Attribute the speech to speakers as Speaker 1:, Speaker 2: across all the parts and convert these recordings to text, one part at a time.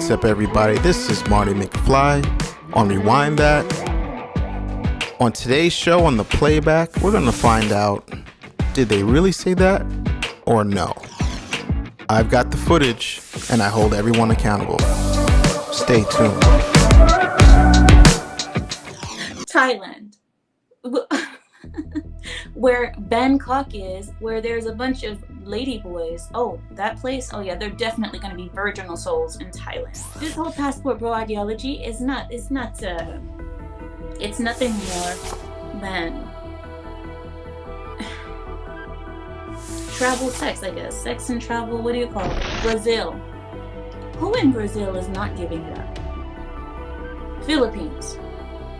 Speaker 1: What's up, everybody? This is Marty McFly on Rewind That. On today's show on the playback, we're going to find out, did they really say that or no? I've got the footage and I hold everyone accountable. Stay tuned.
Speaker 2: Thailand. Where Bangkok is, where there's a bunch of lady boys. Oh, that place? Oh yeah, they're definitely going to be virginal souls in Thailand. This whole passport bro ideology is it's nothing more than travel sex, I guess. Sex and travel, what do you call it? Brazil. Who in Brazil is not giving it up? Philippines.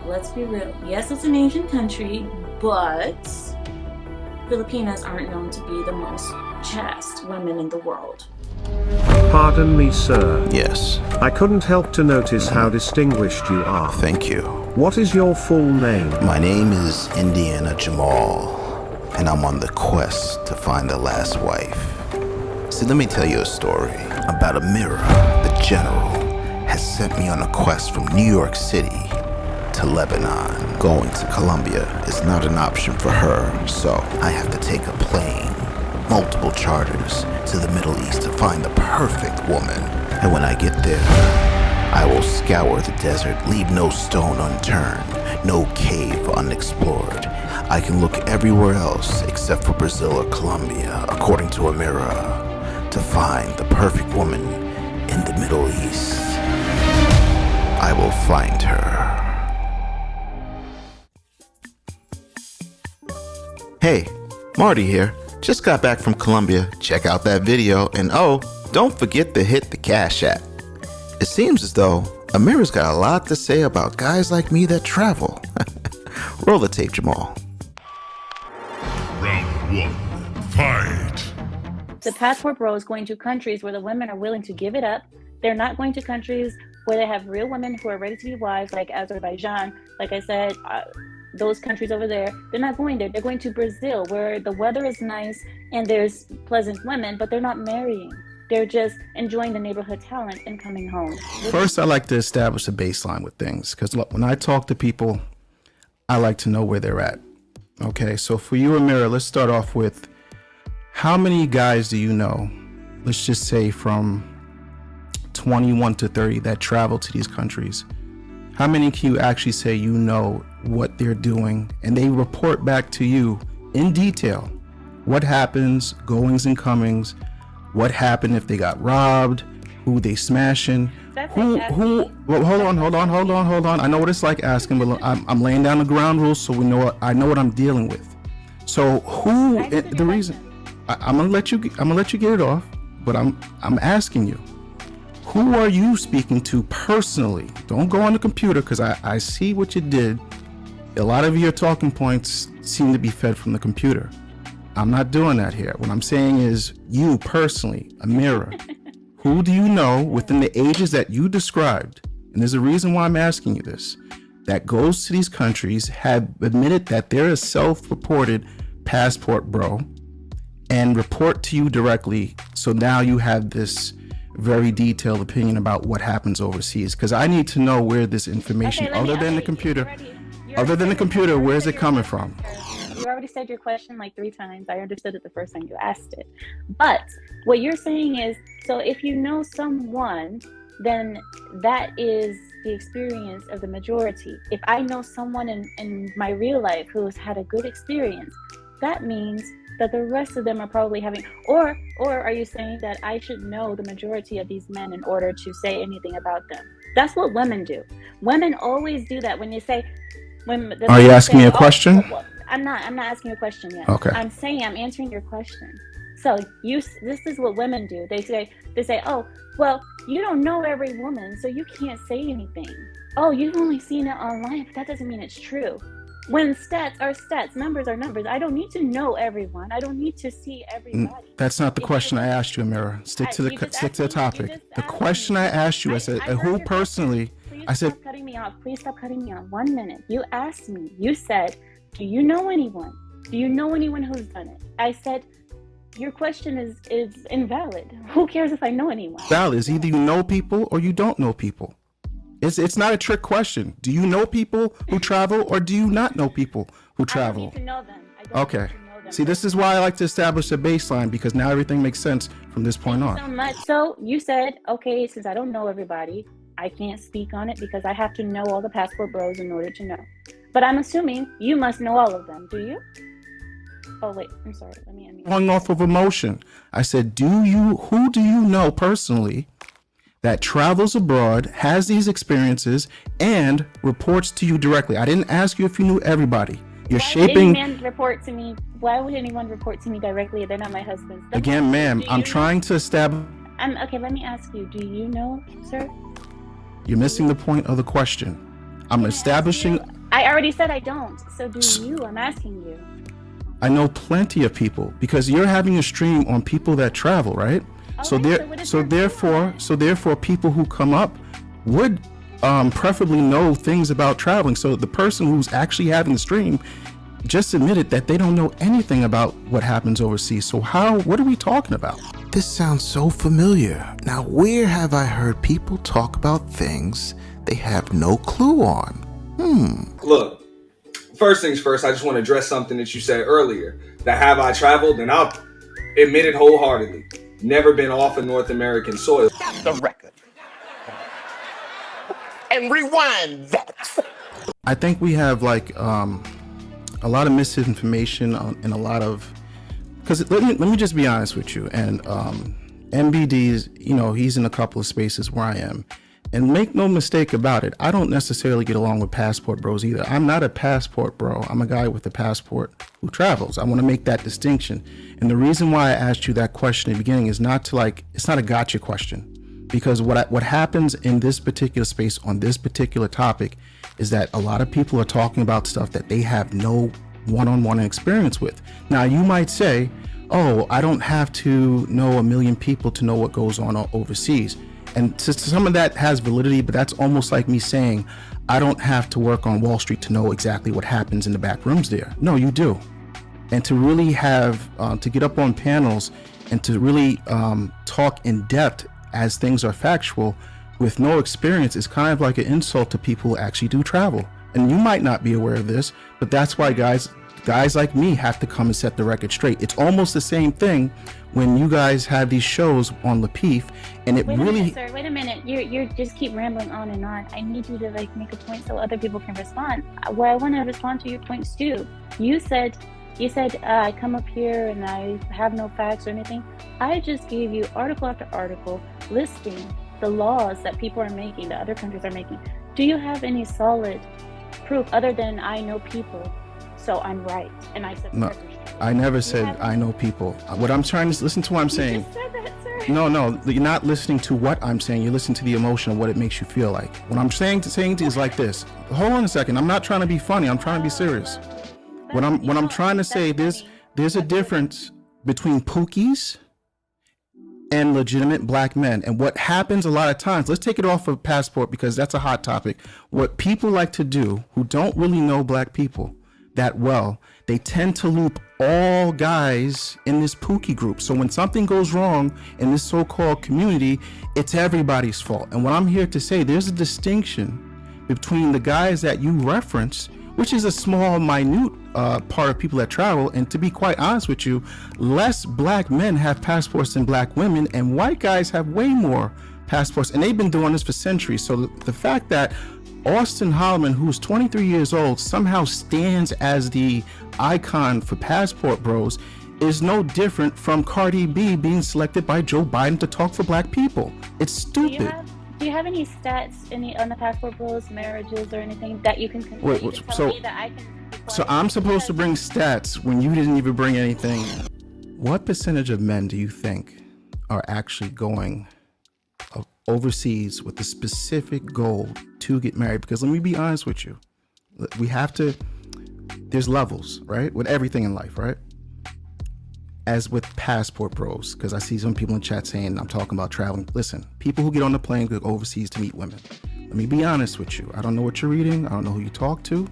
Speaker 2: Let's be real. Yes, it's an Asian country, but Filipinas aren't known to be the most chaste women in the world.
Speaker 3: Pardon me, sir.
Speaker 1: Yes.
Speaker 3: I couldn't help to notice how distinguished you are.
Speaker 1: Thank you.
Speaker 3: What is your full name?
Speaker 1: My name is Indiana Jamal, and I'm on the quest to find the last wife. See, let me tell you a story about Amira. The general has sent me on a quest from New York City to Lebanon. Going to Colombia is not an option for her, so I have to take a plane, multiple charters, to the Middle East to find the perfect woman. And when I get there, I will scour the desert, leave no stone unturned, no cave unexplored. I can look everywhere else except for Brazil or Colombia, according to AMEERA, to find the perfect woman in the Middle East. I will find her. Hey, Marty here. Just got back from Colombia. Check out that video, and oh, don't forget to hit the Cash App. It seems as though Amira's got a lot to say about guys like me that travel. Roll the tape, Jamal.
Speaker 4: Round one, fight!
Speaker 2: The passport bro is going to countries where the women are willing to give it up. They're not going to countries where they have real women who are ready to be wives, like Azerbaijan. Like I said, those countries over there, they're not going there. They're going to Brazil, where the weather is nice and there's pleasant women, but they're not marrying. They're just enjoying the neighborhood talent and coming home.
Speaker 1: First, I like to establish a baseline with things, because look, when I talk to people, I like to know where they're at. Okay, so for you, Amira, let's start off with, how many guys do you know, let's just say from 21 to 30, that travel to these countries? How many can you actually say you know what they're doing, and they report back to you in detail what happens, goings and comings, what happened if they got robbed, who they smashing, well, hold on. I know what it's like asking, but I'm laying down the ground rules so I know what I'm dealing with. So who, the reason, I'm gonna let you get it off, but I'm asking you, who are you speaking to personally? Don't go on the computer, because I see what you did. A lot of your talking points seem to be fed from the computer. I'm not doing that here. What I'm saying is, you personally, Amira, who do you know within the ages that you described, and there's a reason why I'm asking you this, that goes to these countries, have admitted that they're a self-reported passport bro, and report to you directly, so now you have this very detailed opinion about what happens overseas? Because I need to know where this information, other than the computer, where's it coming from?
Speaker 2: You already said your question like 3 times. I understood it the first time you asked it. But what you're saying is, so if you know someone, then that is the experience of the majority. If I know someone in my real life who has had a good experience, that means that the rest of them are probably having, or are you saying that I should know the majority of these men in order to say anything about them? That's what women do. Women always do that. When you say, are you asking me a question? Well, I'm not asking you a question yet.
Speaker 1: Okay.
Speaker 2: I'm answering your question. So this is what women do. They say, oh, well, you don't know every woman, so you can't say anything. Oh, you've only seen it online, but that doesn't mean it's true. When stats are stats, numbers are numbers. I don't need to know everyone. I don't need to see everybody.
Speaker 1: That's not the question I asked you, Amira. Stick to the topic. The question I asked you, I said, who personally? I said,
Speaker 2: stop cutting me off. Please stop cutting me off. 1 minute. You asked me. You said, do you know anyone? Do you know anyone who's done it? I said, Your question is invalid. Who cares if I know anyone?
Speaker 1: Valid is either you know people or you don't know people. It's not a trick question. Do you know people who travel or do you not know people who travel?
Speaker 2: I don't need to know them. I don't
Speaker 1: Okay.
Speaker 2: need to know them.
Speaker 1: See, this is why I like to establish a baseline, because now everything makes sense from this point
Speaker 2: Thank you
Speaker 1: on.
Speaker 2: so much. So you said, okay, since I don't know everybody, I can't speak on it because I have to know all the passport bros in order to know. But I'm assuming you must know all of them. Do you? Oh wait, I'm sorry. Let me unmute.
Speaker 1: Going off of emotion, I said, who do you know personally that travels abroad, has these experiences, and reports to you directly? I didn't ask you if you knew everybody. You're shaping.
Speaker 2: Why would anyone report to me? Why would anyone report to me directly if they're not my husband?
Speaker 1: Again, ma'am, I'm trying to establish.
Speaker 2: Okay, let me ask you. Do you know, sir?
Speaker 1: You're missing the point of the question. I'm establishing.
Speaker 2: I already said I don't. So do you? I'm asking you.
Speaker 1: I know plenty of people because you're having a stream on people that travel, right? So therefore, people who come up would preferably know things about traveling. So the person who's actually having the stream just admitted that they don't know anything about what happens overseas. So what are we talking about?
Speaker 5: This sounds so familiar. Now, where have I heard people talk about things they have no clue on?
Speaker 6: Look, first things first, I just want to address something that you said earlier. That have I traveled? And I'll admit it wholeheartedly. Never been off of North American soil.
Speaker 7: Stop the record. And rewind that.
Speaker 1: I think we have like a lot of misinformation and a lot of, because let me just be honest with you. And MBD's, he's in a couple of spaces where I am. And make no mistake about it, I don't necessarily get along with passport bros either. I'm not a passport bro. I'm a guy with a passport who travels. I want to make that distinction. And the reason why I asked you that question in the beginning is not to it's not a gotcha question. Because what happens in this particular space on this particular topic is that a lot of people are talking about stuff that they have no one-on-one experience with. Now, you might say, oh, I don't have to know a million people to know what goes on overseas. And some of that has validity, but that's almost like me saying, I don't have to work on Wall Street to know exactly what happens in the back rooms there. No, you do. And to really have, to get up on panels and to really talk in depth as things are factual with no experience is kind of like an insult to people who actually do travel. And you might not be aware of this, but that's why guys like me have to come and set the record straight. It's almost the same thing when you guys have these shows on Lapeef, and it
Speaker 2: Wait
Speaker 1: really.
Speaker 2: a minute, sir. Wait a minute. You're just keep rambling on and on. I need you to make a point so other people can respond. Well, I want to respond to your points too. You said I come up here and I have no facts or anything. I just gave you article after article listing the laws that people are making, that other countries are making. Do you have any solid proof other than I know people? So I'm right, and I said
Speaker 1: no. I never said I know people. What I'm trying to listen to what I'm saying.
Speaker 2: You just said that, sir.
Speaker 1: No, you're not listening to what I'm saying. You're listening to the emotion of what it makes you feel like. What I'm saying is like this. Hold on a second. I'm not trying to be funny. I'm trying to be serious. What I'm trying to say, there's a difference between pookies and legitimate black men. And what happens a lot of times, let's take it off of passport because that's a hot topic. What people like to do who don't really know black people that well, they tend to loop all guys in this pookie group. So when something goes wrong in this so-called community, it's everybody's fault. And what I'm here to say, there's a distinction between the guys that you reference, which is a small, minute part of people that travel. And to be quite honest with you, less black men have passports than black women, and white guys have way more passports, and they've been doing this for centuries. So the fact that Austin Holloman, who's 23 years old, somehow stands as the icon for passport bros is no different from Cardi B being selected by Joe Biden to talk for black people. It's stupid.
Speaker 2: Do you have any stats on the passport bros, marriages, or anything that you can tell me that I can?
Speaker 1: So I'm supposed to bring stats when you didn't even bring anything. What percentage of men do you think are actually going overseas with the specific goal to get married? Because let me be honest with you, there's levels, right? With everything in life, right? As with passport bros, because I see some people in chat saying I'm talking about traveling. Listen, people who get on the plane go overseas to meet women. Let me be honest with you. I don't know what you're reading. I don't know who you talk to,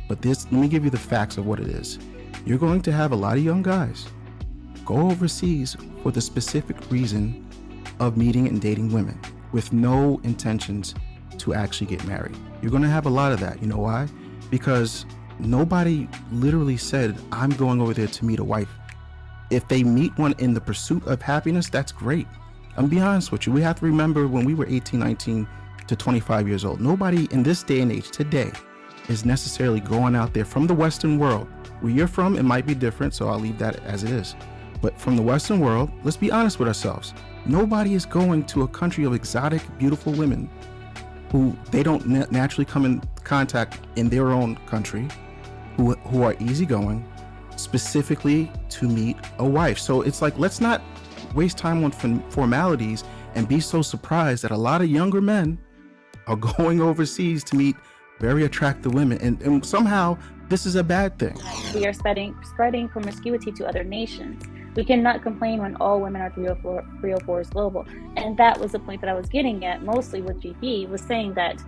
Speaker 1: but let me give you the facts of what it is. You're going to have a lot of young guys go overseas for the specific reason of meeting and dating women with no intentions to actually get married. You're going to have a lot of that. You know why? Because nobody literally said, I'm going over there to meet a wife. If they meet one in the pursuit of happiness, that's great. I'm be honest with you. We have to remember when we were 18, 19 to 25 years old, nobody in this day and age today is necessarily going out there from the Western world. Where you're from, it might be different, so I'll leave that as it is. But from the Western world, let's be honest with ourselves. Nobody is going to a country of exotic, beautiful women who they don't naturally come in contact in their own country, who are easygoing, specifically to meet a wife. So it's like, let's not waste time on formalities and be so surprised that a lot of younger men are going overseas to meet very attractive women, and somehow this is a bad thing.
Speaker 2: We are spreading promiscuity to other nations. We cannot complain when all women are 304s global. And that was the point that I was getting at, mostly with GP, was saying that,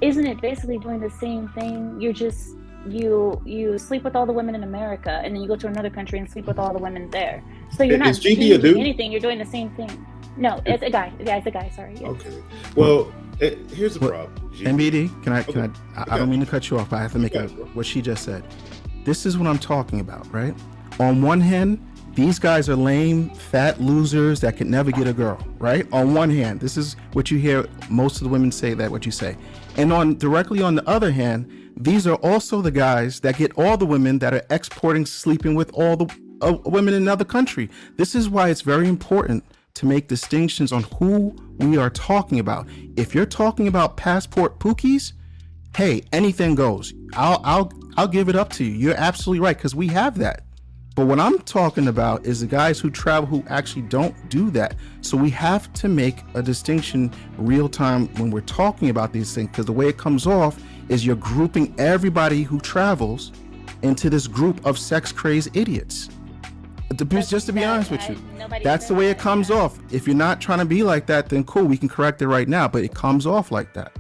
Speaker 2: isn't it basically doing the same thing? You're just, you sleep with all the women in America, and then you go to another country and sleep with all the women there. So you're not changing anything, you're doing the same thing. No, it's a guy. Yeah, it's a guy, sorry. Yeah.
Speaker 8: Okay. Well, here's the problem.
Speaker 1: MBD, I don't mean to cut you off, but I have to make what she just said. This is what I'm talking about, right? On one hand, these guys are lame, fat losers that can never get a girl, right? On one hand, this is what you hear most of the women say, that what you say. And directly on the other hand, these are also the guys that get all the women that are exporting, sleeping with all the women in another country. This is why it's very important to make distinctions on who we are talking about. If you're talking about passport pookies, hey, anything goes. I'll give it up to you. You're absolutely right, because we have that. But what I'm talking about is the guys who travel who actually don't do that. So we have to make a distinction real time when we're talking about these things, because the way it comes off is you're grouping everybody who travels into this group of sex crazed idiots. Just to be honest with you, that's the way it comes off. If you're not trying to be like that, then cool, we can correct it right now, but it comes off like that.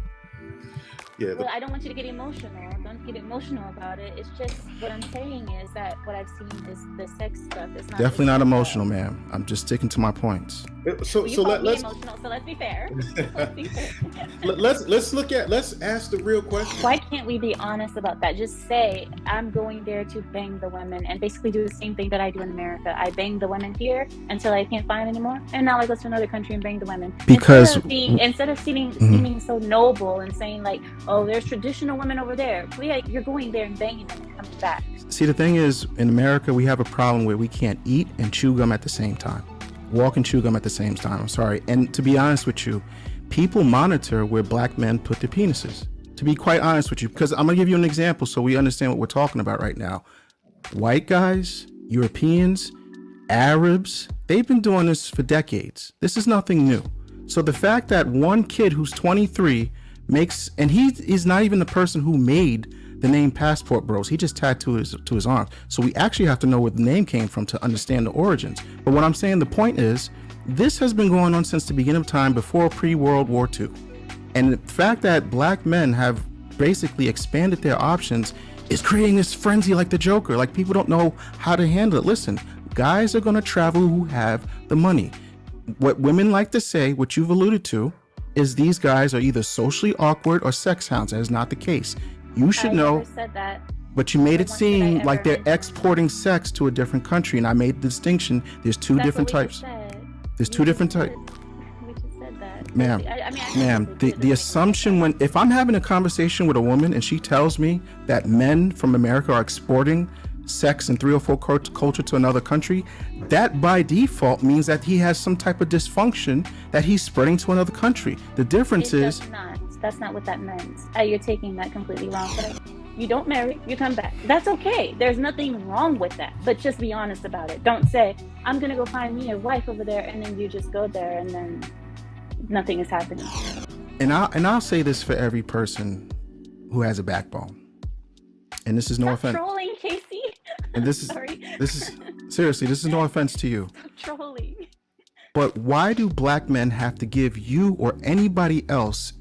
Speaker 8: Yeah.
Speaker 2: Well, I don't want you to get emotional. Don't get emotional about it. It's just, what I'm saying is that what I've seen is the sex stuff is not
Speaker 1: definitely not emotional, ma'am. I'm just sticking to my points.
Speaker 2: Let's emotional. So let's be fair.
Speaker 8: let's ask the real question.
Speaker 2: Why can't we be honest about that? Just say, I'm going there to bang the women, and basically do the same thing that I do in America. I bang the women here until I can't find anymore, and now I go to another country and bang the women.
Speaker 1: Because
Speaker 2: instead of seeming so noble and saying like, oh, there's traditional women over there. Well, yeah, you're going there and banging them and coming back.
Speaker 1: See, the thing is, in America, we have a problem where we can't eat and chew gum at the same time. Walk and chew gum at the same time. I'm sorry. And to be honest with you, people monitor where black men put their penises. To be quite honest with you, because I'm going to give you an example so we understand what we're talking about right now. White guys, Europeans, Arabs, they've been doing this for decades. This is nothing new. So the fact that one kid who's 23 makes, and he is not even the person who made the name Passport Bros. He just tattooed to his arm. So we actually have to know where the name came from to understand the origins. But what I'm saying, the point is, this has been going on since the beginning of time, before pre-World War II. And the fact that black men have basically expanded their options is creating this frenzy like the Joker. Like, people don't know how to handle it. Listen, guys are going to travel who have the money. What women like to say, what you've alluded to, is these guys are either socially awkward or sex hounds. That is not the case. You should know,
Speaker 2: said that.
Speaker 1: But you made it seem like they're exporting sex to a different country, and I made the distinction. There's two different types. There's two different types.
Speaker 2: We just said that.
Speaker 1: Ma'am, the assumption, if I'm having a conversation with a woman and she tells me that men from America are exporting sex and 304 culture to another country, that by default means that he has some type of dysfunction that he's spreading to another country. The difference is
Speaker 2: that's not what that meant. You're taking that completely wrong. But you don't marry, you come back. That's okay. There's nothing wrong with that. But just be honest about it. Don't say, I'm gonna go find me a wife over there, and then you just go there and then nothing is happening.
Speaker 1: And I'll say this for every person who has a backbone. And this is no offense.
Speaker 2: Trolling, Casey.
Speaker 1: And this is seriously, this is no offense to you.
Speaker 2: Stop trolling.
Speaker 1: But why do black men have to give you or anybody else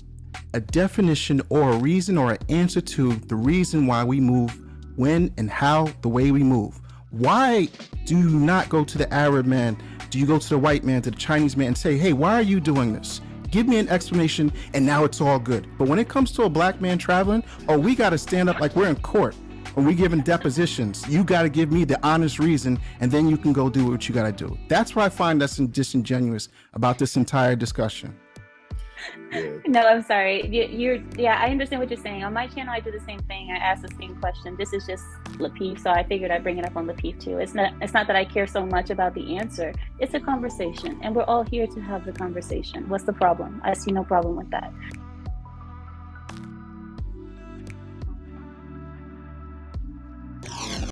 Speaker 1: a definition or a reason or an answer to the reason why we move, when and how, the way we move? Why do you not go to the Arab man? Do you go to the white man, to the Chinese man, and say, hey, why are you doing this? Give me an explanation, and now it's all good. But when it comes to a black man traveling, oh, we got to stand up like we're in court. When we giving depositions, you got to give me the honest reason, and then you can go do what you got to do. That's what I find that's disingenuous about this entire discussion.
Speaker 8: Yeah.
Speaker 2: No, I'm sorry. Yeah, I understand what you're saying. On my channel, I do the same thing. I ask the same question. This is just Lapeef, so I figured I'd bring it up on Lapeef too. It's not that I care so much about the answer. It's a conversation, and we're all here to have the conversation. What's the problem? I see no problem with that.